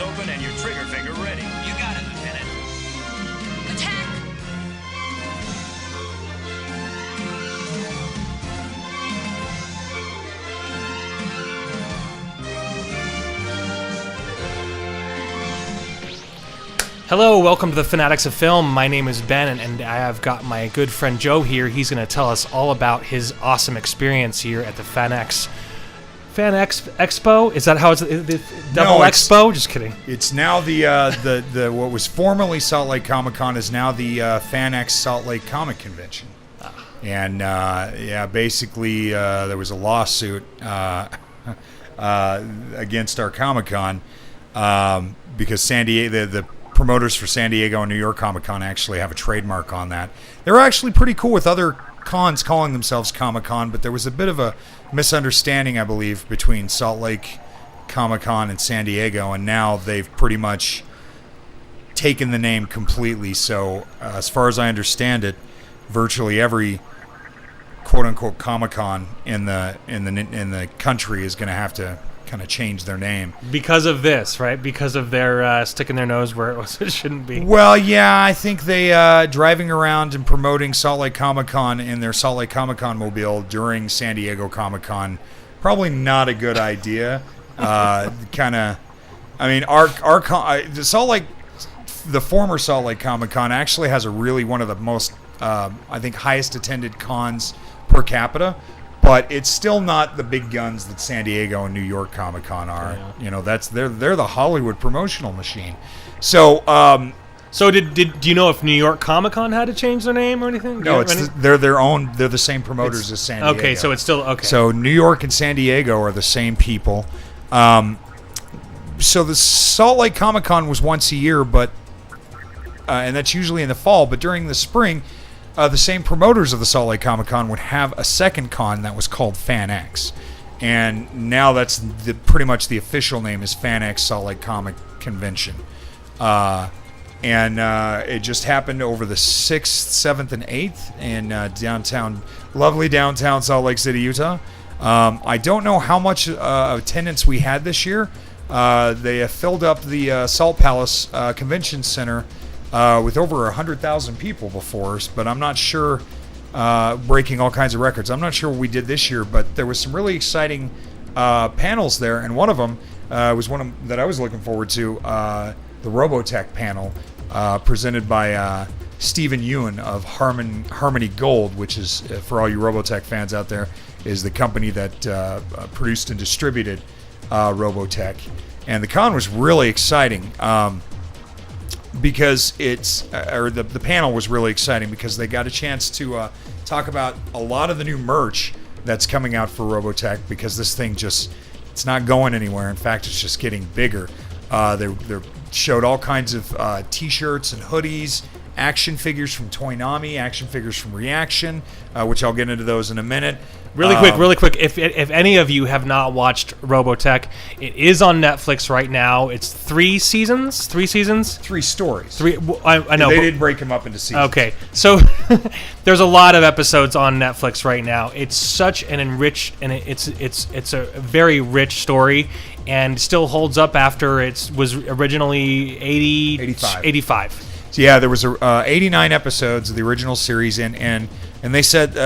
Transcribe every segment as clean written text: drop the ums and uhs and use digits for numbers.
open and your trigger finger ready. You got it, Lieutenant. Attack! Hello, welcome to the Fanatics of Film. My name is Ben, and I have got my good friend Joe here. He's going to tell us all about his awesome experience here at the FanX Expo. Is that how it's the Double Expo? Just kidding. It's now the what was formerly Salt Lake Comic Con is now the FanX Salt Lake Comic Convention. And basically there was a lawsuit against our Comic Con because San Diego, the promoters for San Diego and New York Comic Con actually have a trademark on that. They were actually pretty cool with other cons calling themselves Comic Con, but there was a bit of a misunderstanding, I believe, between Salt Lake Comic Con and San Diego, and now they've pretty much taken the name completely. So as far as I understand it, virtually every quote-unquote Comic Con in the country is going to have to kind of change their name Because of this, right? Because of their sticking their nose where it shouldn't be. Well, yeah, I think they driving around and promoting Salt Lake Comic Con in their Salt Lake Comic Con mobile during San Diego Comic Con, probably not a good idea. The former Salt Lake Comic Con actually has one of the most, I think, highest attended cons per capita. But it's still not the big guns that San Diego and New York Comic Con are. Yeah. You know, they're the Hollywood promotional machine. So, do you know if New York Comic Con had to change their name or anything? No, they're their own. They're the same promoters as San Diego. Okay, so it's still okay. So New York and San Diego are the same people. So the Salt Lake Comic Con was once a year, but and that's usually in the fall. But during the spring, the same promoters of the Salt Lake Comic Con would have a second con that was called FanX. And now that's pretty much the official name is FanX Salt Lake Comic Convention. It just happened over the 6th, 7th, and 8th in lovely downtown Salt Lake City, Utah. I don't know how much attendance we had this year. They have filled up the Salt Palace Convention Center with over 100,000 people before us, but I'm not sure, breaking all kinds of records. I'm not sure what we did this year, but there was some really exciting panels there, and one of them was that I was looking forward to, the Robotech panel, presented by Stephen Ewan of Harmony Gold, which is, for all you Robotech fans out there, is the company that produced and distributed Robotech. And the con was really exciting. Because the panel was really exciting because they got a chance to talk about a lot of the new merch that's coming out for Robotech, because this thing it's not going anywhere. In fact, it's just getting bigger. They showed all kinds of t-shirts and hoodies, action figures from Toynami, action figures from Reaction, which I'll get into those in a minute. Really quick. If any of you have not watched Robotech, it is on Netflix right now. It's 3 seasons. 3 seasons. 3 stories. I know. They did break them up into seasons. Okay, so there's a lot of episodes on Netflix right now. It's such an enriched, and it's a very rich story, and still holds up after it was originally 85. So yeah, there was 89 episodes of the original series, and they said,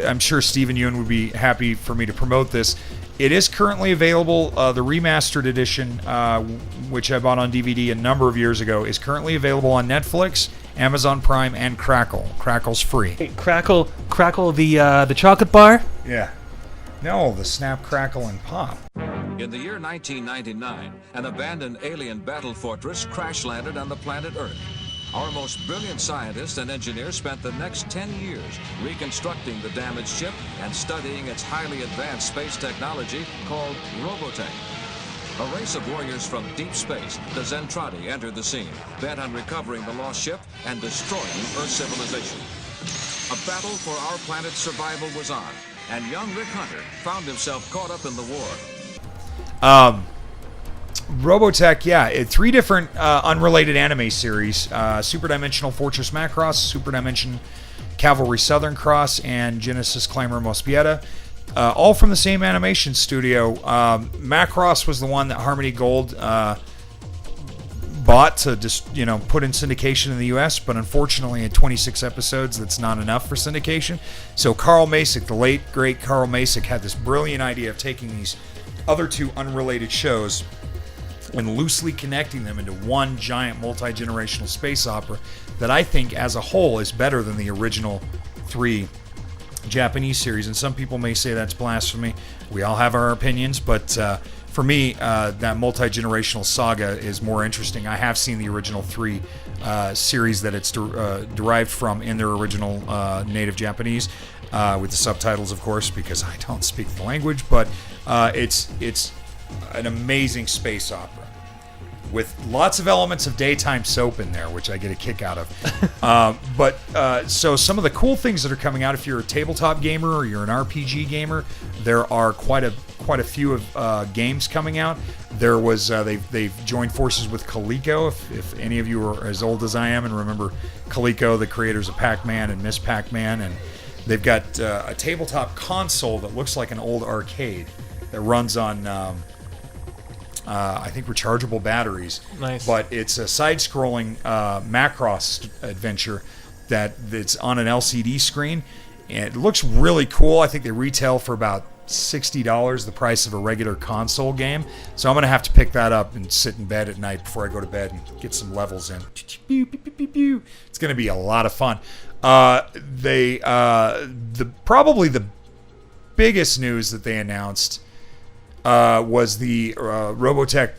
I'm sure Stephen Ewan would be happy for me to promote this. It is currently available. The remastered edition, which I bought on DVD a number of years ago, is currently available on Netflix, Amazon Prime, and Crackle. Crackle's free. Hey, Crackle, the chocolate bar? Yeah. No, the Snap, Crackle, and Pop. In the year 1999, an abandoned alien battle fortress crash-landed on the planet Earth. Our most brilliant scientists and engineers spent the next 10 years reconstructing the damaged ship and studying its highly advanced space technology called Robotech. A race of warriors from deep space, the Zentradi, entered the scene, bent on recovering the lost ship and destroying Earth civilization. A battle for our planet's survival was on, and young Rick Hunter found himself caught up in the war. Robotech, yeah, 3 different unrelated anime series: Super Dimensional Fortress Macross, Super Dimension Cavalry Southern Cross, and Genesis Climber Mospieta. All from the same animation studio. Macross was the one that Harmony Gold bought to just put in syndication in the U.S., but unfortunately at 26 episodes that's not enough for syndication. So Carl Masick, the late great Carl Masick, had this brilliant idea of taking these other two unrelated shows and loosely connecting them into one giant multi-generational space opera that I think as a whole is better than the original 3 Japanese series. And some people may say that's blasphemy. We all have our opinions, but for me, that multi-generational saga is more interesting. I have seen the original 3 series that it's derived from in their original native Japanese, with the subtitles, of course, because I don't speak the language. But it's an amazing space opera with lots of elements of daytime soap in there, which I get a kick out of. So some of the cool things that are coming out, if you're a tabletop gamer or you're an RPG gamer, there are quite a few of games coming out. There was they've joined forces with Coleco. If any of you are as old as I am and remember Coleco, the creators of Pac-Man and Miss Pac-Man, and they've got a tabletop console that looks like an old arcade that runs on I think rechargeable batteries. Nice. But it's a side-scrolling Macross adventure that's on an LCD screen, and it looks really cool. I think they retail for about $60, the price of a regular console game. So I'm going to have to pick that up and sit in bed at night before I go to bed and get some levels in. It's going to be a lot of fun. Probably the biggest news that they announced was the Robotech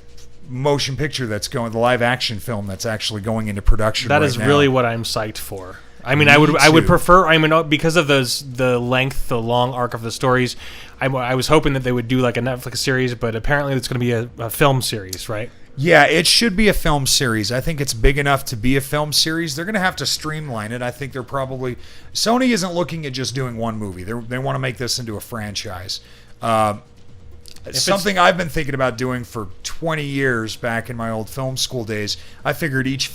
motion picture that's going, the live action film that's actually going into production. That right is now. really what I'm psyched for. I mean, I would prefer. I mean, because of the length, the long arc of the stories, I was hoping that they would do like a Netflix series, but apparently it's going to be a film series, right? Yeah, it should be a film series. I think it's big enough to be a film series. They're going to have to streamline it. I think they're probably... Sony isn't looking at just doing one movie. They want to make this into a franchise. Something I've been thinking about doing for 20 years back in my old film school days. I figured each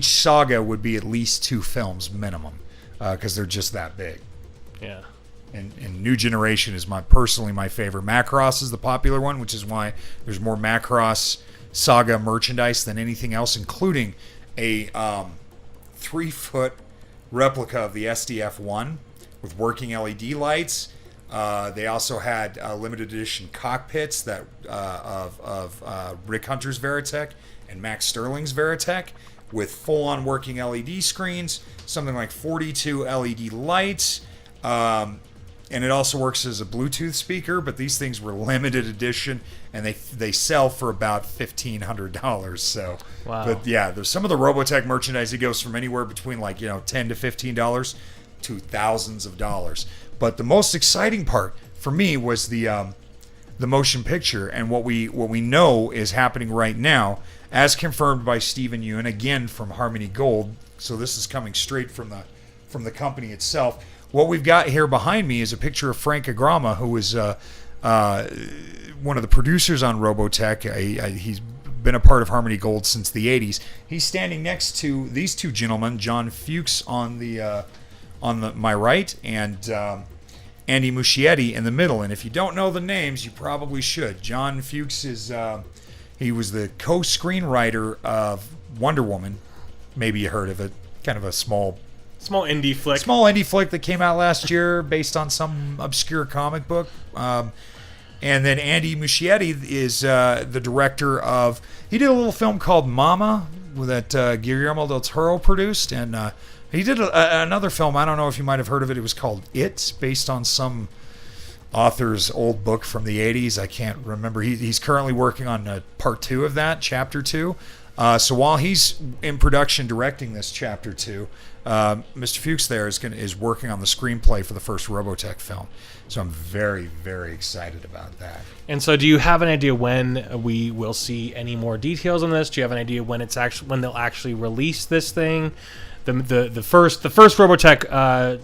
saga would be at least 2 films minimum, because they're just that big. Yeah. And New Generation is personally my favorite. Macross is the popular one, which is why there's more Macross saga merchandise than anything else, including a 3-foot replica of the SDF-1 with working LED lights. They also had limited edition cockpits that of Rick Hunter's Veritech and Max Sterling's Veritech with full-on working LED screens, something like 42 LED lights. And it also works as a Bluetooth speaker, but these things were limited edition, and they sell for about $1,500. So, wow. But yeah, there's some of the Robotech merchandise. It goes from anywhere between $10 to $15 to thousands of dollars. But the most exciting part for me was the motion picture, and what we know is happening right now, as confirmed by Stephen Yeun, again from Harmony Gold. So this is coming straight from the company itself. What we've got here behind me is a picture of Frank Agrama, who is one of the producers on Robotech. He's been a part of Harmony Gold since the 80s. He's standing next to these two gentlemen, John Fuchs on my right, and Andy Muschietti in the middle. And if you don't know the names, you probably should. John Fuchs he was the co-screenwriter of Wonder Woman. Maybe you heard of it. Kind of a small indie flick. Small indie flick that came out last year based on some obscure comic book. And then Andy Muschietti is the director of... He did a little film called Mama that Guillermo del Toro produced. And he did another film. I don't know if you might have heard of it. It was called It, based on some author's old book from the 80s. I can't remember. He's currently working on part 2 of that, chapter 2. So while he's in production directing this chapter 2, Mr. Fuchs there is working on the screenplay for the first Robotech film. So I'm very, very excited about that. And so, do you have an idea when we will see any more details on this? Do you have an idea when they'll actually release this thing, the first Robotech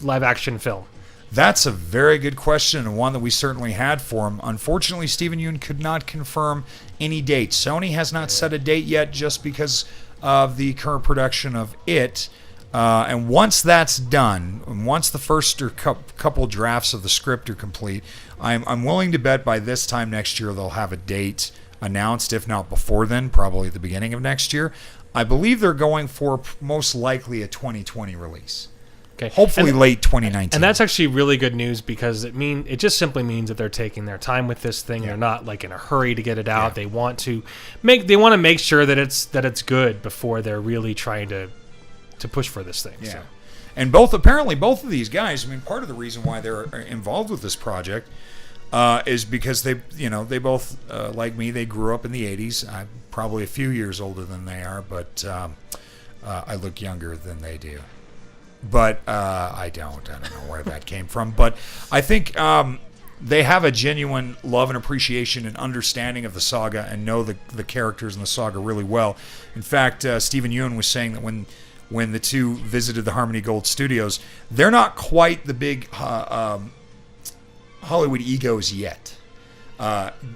live action film? That's a very good question, and one that we certainly had for him. Unfortunately, Stephen Yeun could not confirm any date. Sony has not set a date yet, just because of the current production of It. And once that's done, and once the first couple drafts of the script are complete, I'm willing to bet by this time next year they'll have a date announced, if not before then, probably at the beginning of next year. I believe they're going for most likely a 2020 release. Okay. Hopefully late 2019. And that's actually really good news because it just simply means that they're taking their time with this thing. They're not like in a hurry to get it out. They want to make sure that it's good before they're really trying to push for this thing. Yeah. So. And both of these guys, I mean, part of the reason why they're involved with this project is because they both, like me, they grew up in the 80s. I'm probably a few years older than they are, but I look younger than they do. But I don't know where that came from. But I think they have a genuine love and appreciation and understanding of the saga and know the characters in the saga really well. In fact, Stephen Ewan was saying that when the two visited the Harmony Gold Studios, they're not quite the big Hollywood egos yet.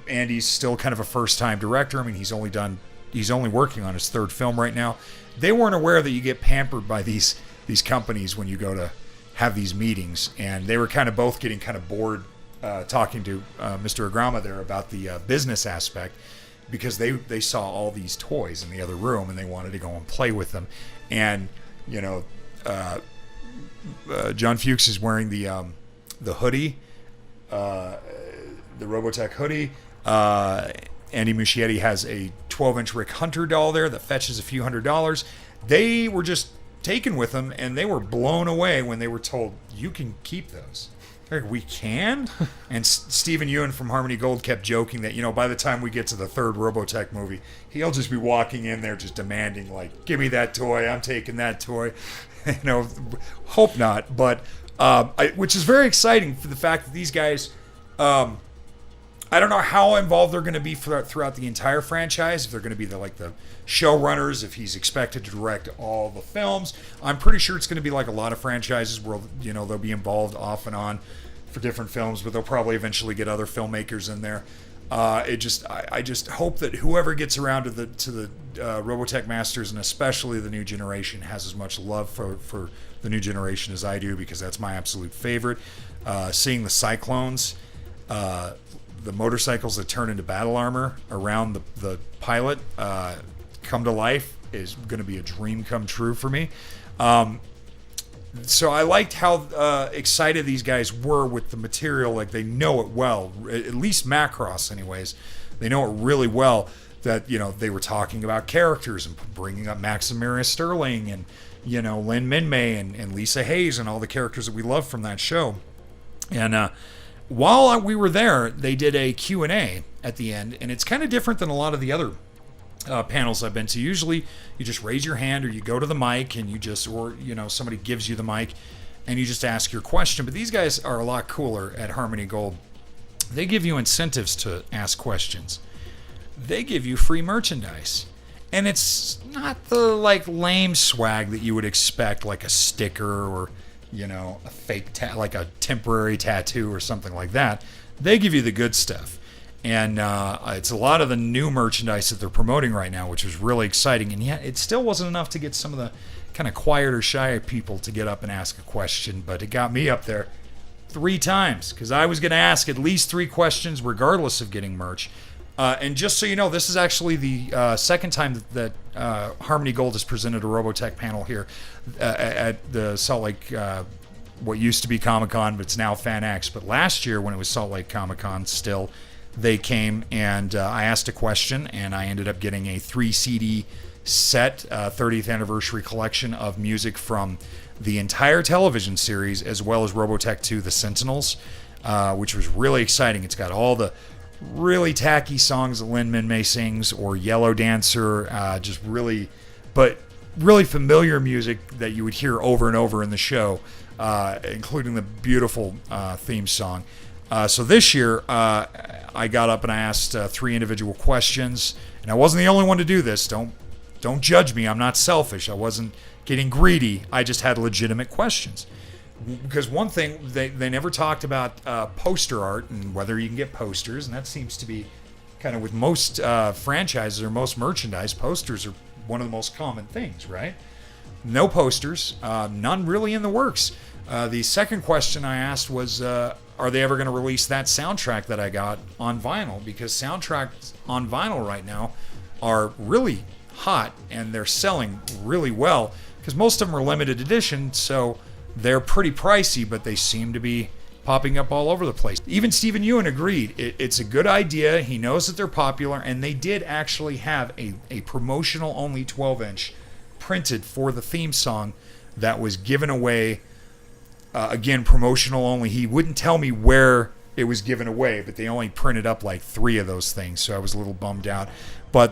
Andy's still kind of a first-time director. I mean, he's only working on his third film right now. They weren't aware that you get pampered by these companies when you go to have these meetings, and they were kind of both getting kind of bored talking to Mr. Agrama there about the business aspect, because they saw all these toys in the other room and they wanted to go and play with them. And John Fuchs is wearing the hoodie, the Robotech hoodie. Andy Muschietti has a 12-inch Rick Hunter doll there that fetches a few $100s. They were just taken with them, and they were blown away when they were told, you can keep those. They're like, we can? And Stephen Ewan from Harmony Gold kept joking that, by the time we get to the third Robotech movie, he'll just be walking in there just demanding, like, give me that toy, I'm taking that toy. Hope not, but which is very exciting for the fact that these guys, I don't know how involved they're going to be throughout the entire franchise, if they're going to be the showrunners, if he's expected to direct all the films. I'm pretty sure it's going to be like a lot of franchises where, they'll be involved off and on for different films, but they'll probably eventually get other filmmakers in there. I just hope that whoever gets around to the Robotech Masters, and especially the new generation, has as much love for the new generation as I do, because that's my absolute favorite. Seeing the Cyclones, the motorcycles that turn into battle armor around the pilot come to life is going to be a dream come true for me. So I liked how excited these guys were with the material. Like, they know it well, at least Macross anyways. They know it really well, that, they were talking about characters and bringing up Maximilian Sterling and, Lin Minmay and Lisa Hayes and all the characters that we love from that show. And while we were there, they did a Q&A at the end, and it's kind of different than a lot of the other panels I've been to. Usually, you just raise your hand, or you go to the mic, and somebody gives you the mic, and you just ask your question. But these guys are a lot cooler at Harmony Gold. They give you incentives to ask questions. They give you free merchandise. And it's not the, lame swag that you would expect, like a sticker or a fake, like a temporary tattoo or something like that. They give you the good stuff. And it's a lot of the new merchandise that they're promoting right now, which is really exciting. And yet, it still wasn't enough to get some of the kind of quieter, shy people to get up and ask a question. But it got me up there 3 times, because I was going to ask at least 3 questions regardless of getting merch. And just so you know, this is actually the second time that Harmony Gold has presented a Robotech panel here at the Salt Lake, what used to be Comic-Con, but it's now FanX. But last year, when it was Salt Lake Comic-Con still, they came and I asked a question, and I ended up getting a 3 CD set, 30th anniversary collection of music from the entire television series, as well as Robotech 2 The Sentinels, which was really exciting. It's got all the really tacky songs that Lin Minmay sings, or Yellow Dancer, just really familiar music that you would hear over and over in the show, including the beautiful theme song. So this year, I got up and I asked 3 individual questions, and I wasn't the only one to do this. Don't judge me. I'm not selfish. I wasn't getting greedy. I just had legitimate questions. Because one thing, they never talked about poster art and whether you can get posters, and that seems to be kind of with most franchises or most merchandise, posters are one of the most common things, right? No posters, none really in the works. The second question I asked was, are they ever going to release that soundtrack that I got on vinyl? Because soundtracks on vinyl right now are really hot and they're selling really well because most of them are limited edition, so they're pretty pricey, but they seem to be popping up all over the place. Even Stephen Ewan agreed it's a good idea. He knows that they're popular, and they did actually have a promotional only 12-inch printed for the theme song that was given away. Again, promotional only. He wouldn't tell me where it was given away, but they only printed up like 3 of those things, so I was a little bummed out.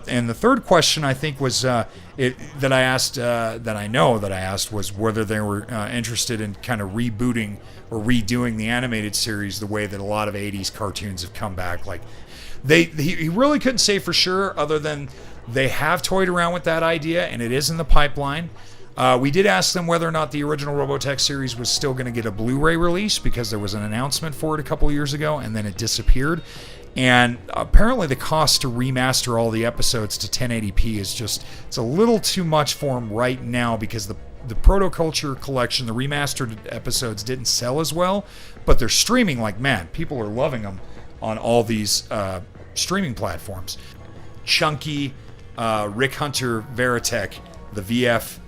And the third question I think was that I asked was whether they were interested in kind of rebooting or redoing the animated series the way that a lot of 80s cartoons have come back. Like he really couldn't say for sure, other than they have toyed around with that idea and it is in the pipeline. We did ask them whether or not the original Robotech series was still going to get a Blu-ray release, because there was an announcement for it a couple years ago and then it disappeared. And apparently the cost to remaster all the episodes to 1080p is it's a little too much for them right now, because the Protoculture collection, the remastered episodes, didn't sell as well, but they're streaming like mad. People are loving them on all these streaming platforms. Chunky, Rick Hunter Veritech, the VF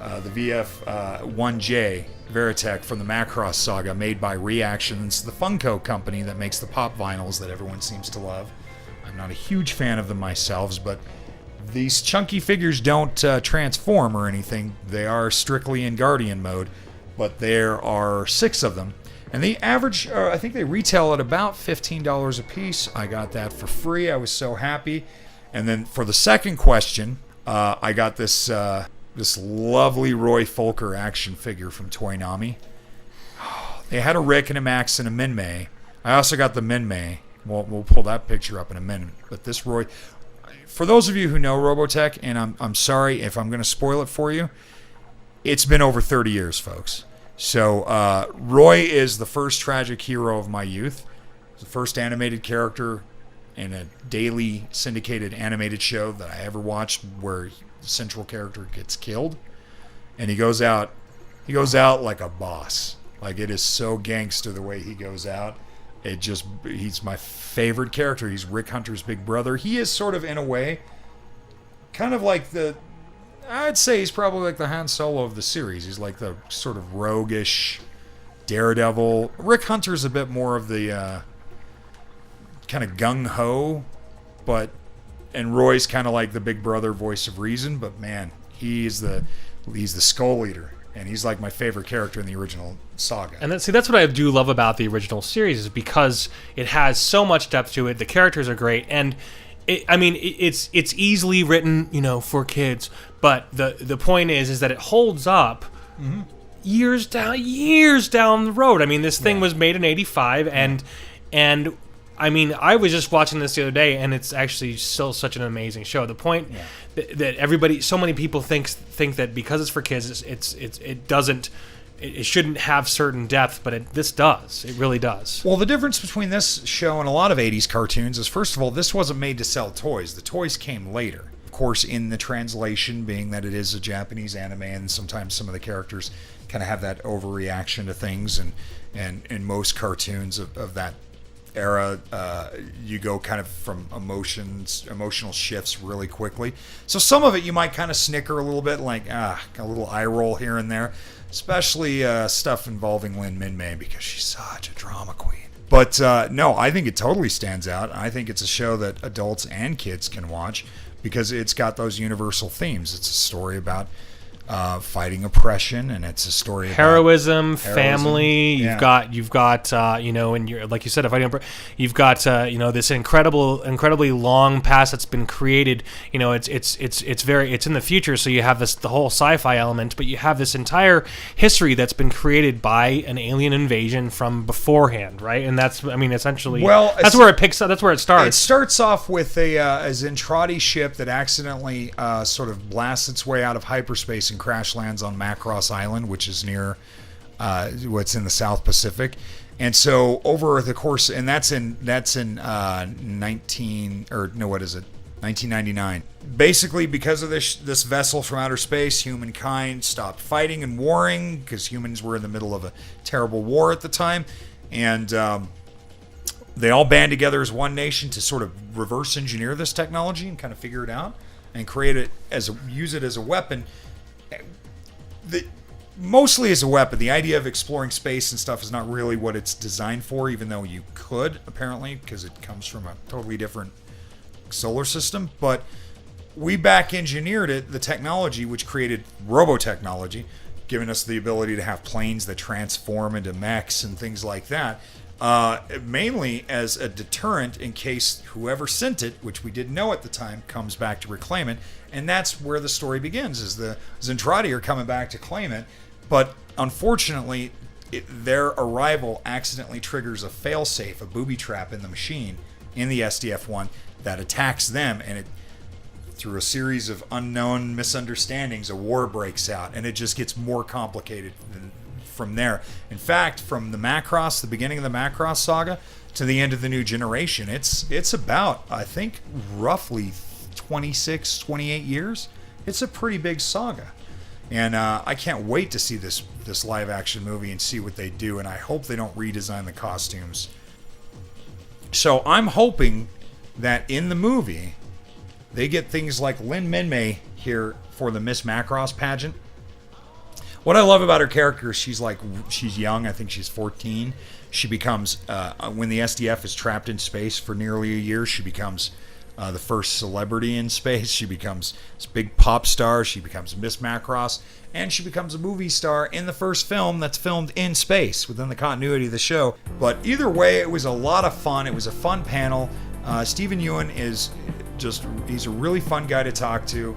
1J Veritech from the Macross saga, made by Reactions, the Funko company that makes the pop vinyls that everyone seems to love. I'm not a huge fan of them myself, but these chunky figures don't transform or anything. They are strictly in Guardian mode, but there are 6 of them. And the average, I think they retail at about $15 a piece. I got that for free. I was so happy. And then for the second question, I got this lovely Roy Folker action figure from Toynami. They had a Rick and a Max and a Minmay. I also got the Minmay. We'll pull that picture up in a minute. But this Roy, for those of you who know Robotech, and I'm sorry if I'm going to spoil it for you, it's been over 30 years, folks. So Roy is the first tragic hero of my youth. He's the first animated character in a daily syndicated animated show that I ever watched where the central character gets killed, and he goes out like a boss. Like, it is so gangster the way he goes out. He's my favorite character. He's Rick Hunter's big brother. He is sort of, in a way, kind of like I'd say he's probably like the Han Solo of the series. He's like the sort of roguish daredevil. Rick Hunter's a bit more of the kind of gung-ho, and Roy's kind of like the big brother voice of reason, but man, he's the Skull Eater, and he's like my favorite character in the original saga. And that's what I do love about the original series, is because it has so much depth to it. The characters are great, and it's easily written, for kids, but the point is that it holds up years down the road. I mean, this thing was made in '85, and I was just watching this the other day, and it's actually still such an amazing show. The point that everybody, so many people think that because it's for kids, it shouldn't have certain depth, but this does. It really does. Well, the difference between this show and a lot of 80s cartoons is, first of all, this wasn't made to sell toys. The toys came later. Of course, in the translation, being that it is a Japanese anime, and sometimes some of the characters kind of have that overreaction to things, and in most cartoons of that era, you go kind of from emotional shifts really quickly. So some of it you might kind of snicker a little bit, like a little eye roll here and there, especially stuff involving Lynn Minmay, because she's such a drama queen. But no, I think it totally stands out. I think it's a show that adults and kids can watch, because it's got those universal themes. It's a story about fighting oppression, and it's a story about heroism, family. Yeah. You've got and you're, like you said, you've got this incredibly long past that's been created. It's in the future, so you have the whole sci-fi element, but you have this entire history that's been created by an alien invasion from beforehand, right? And that's, essentially, that's where it picks up. That's where it starts. It starts off with a Zentradi ship that accidentally sort of blasts its way out of hyperspace and crash lands on Macross Island, which is near what's in the South Pacific. And so over the course, and that's in 1999. Basically, because of this vessel from outer space, humankind stopped fighting and warring, because humans were in the middle of a terrible war at the time. And they all band together as one nation to sort of reverse engineer this technology and kind of figure it out and create it use it as a weapon. Mostly as a weapon. The idea of exploring space and stuff is not really what it's designed for, even though you could, apparently, because it comes from a totally different solar system. But we back engineered it, the technology, which created robotechnology, giving us the ability to have planes that transform into mechs and things like that, mainly as a deterrent in case whoever sent it, which we didn't know at the time, comes back to reclaim it. And that's where the story begins, is the Zentradi are coming back to claim it. But unfortunately, their arrival accidentally triggers a failsafe, a booby trap in the machine, in the SDF-1, that attacks them, and it, through a series of unknown misunderstandings, a war breaks out, and it just gets more complicated from there. In fact, from the Macross, the beginning of the Macross saga, to the end of the New Generation, it's about, I think, roughly 26, 28 years. It's a pretty big saga. And I can't wait to see this live action movie and see what they do, and I hope they don't redesign the costumes. So I'm hoping that in the movie, they get things like Lin Minmay here for the Miss Macross pageant. What I love about her character is she's young. I think she's 14. She becomes, when the SDF is trapped in space for nearly a year, she becomes the first celebrity in space. She becomes this big pop star. She becomes Miss Macross. And she becomes a movie star in the first film that's filmed in space within the continuity of the show. But either way, it was a lot of fun. It was a fun panel. Stephen Ewan he's a really fun guy to talk to.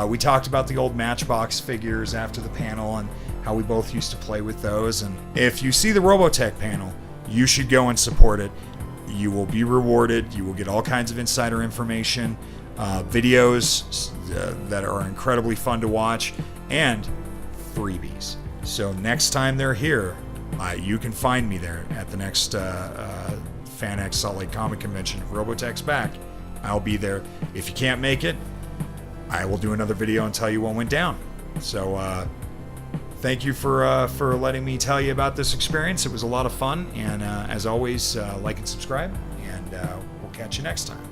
We talked about the old Matchbox figures after the panel and how we both used to play with those. And if you see the Robotech panel, you should go and support it. You will be rewarded. You will get all kinds of insider information, videos that are incredibly fun to watch, and freebies. So next time they're here, you can find me there at the next FanX Salt Lake Comic Convention. If Robotech's back, I'll be there. If you can't make it, I will do another video and tell you what went down. So thank you for letting me tell you about this experience. It was a lot of fun, and as always, like and subscribe, and we'll catch you next time.